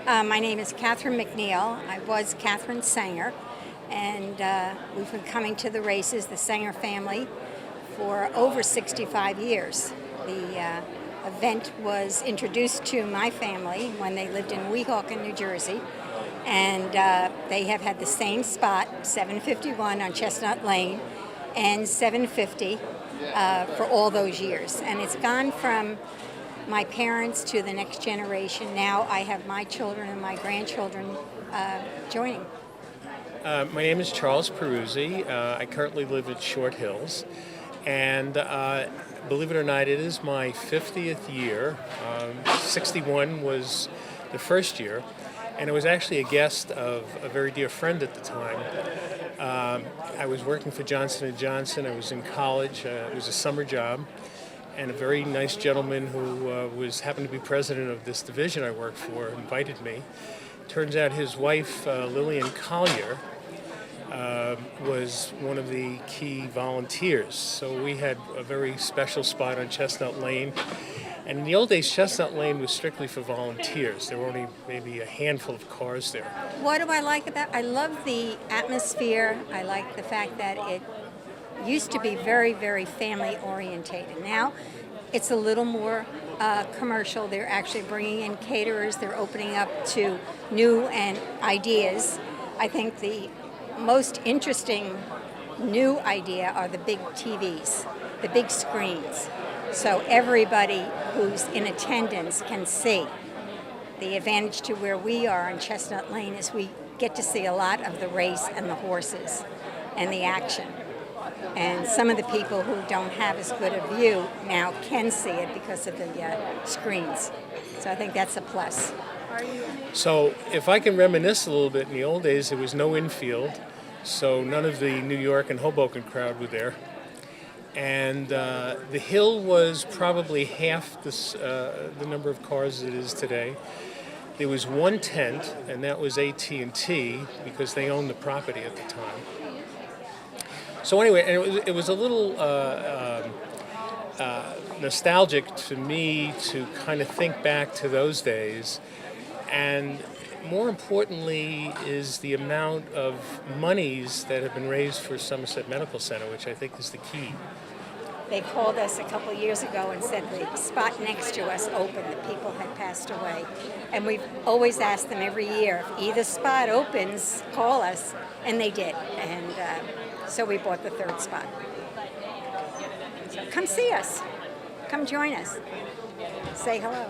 My name is Catherine McNeil. I was Catherine Sanger, and we've been coming to the races, the Sanger family, for over 65 years. The event was introduced to my family when they lived in Weehawken, New Jersey, and they have had the same spot, 751 on Chestnut Lane, and 750 for all those years. And it's gone from my parents to the next generation. Now I have my children and my grandchildren joining. My name is Charles Peruzzi. I currently live at Short Hills, and believe it or not, it is my 50th year. 61 was the first year, and I was actually a guest of a very dear friend at the time. I was working for Johnson & Johnson. I was in college. It was a summer job. And a very nice gentleman who happened to be president of this division I worked for invited me. Turns out his wife, Lillian Collier, was one of the key volunteers. So we had a very special spot on Chestnut Lane. And in the old days, Chestnut Lane was strictly for volunteers. There were only maybe a handful of cars there. What do I like about it? I love the atmosphere. I like the fact that it used to be very, very family orientated. Now it's a little more commercial. They're actually bringing in caterers. They're opening up to new and ideas. I think the most interesting new idea are the big TVs, the big screens. So everybody who's in attendance can see. The advantage to where we are on Chestnut Lane is we get to see a lot of the race and the horses and the action. And some of the people who don't have as good a view now can see it because of the screens. So I think that's a plus. So if I can reminisce a little bit, in the old days there was no infield, so none of the New York and Hoboken crowd were there. And the hill was probably half the number of cars it is today. There was one tent, and that was AT&T because they owned the property at the time. So anyway, and it was a little nostalgic to me to kind of think back to those days, and more importantly is the amount of monies that have been raised for Somerset Medical Center, which I think is the key. They called us a couple years ago and said the spot next to us opened, the people had passed away. And we've always asked them every year, if either spot opens, call us, and they did. And so we bought the third spot. So come see us. Come join us. Say hello.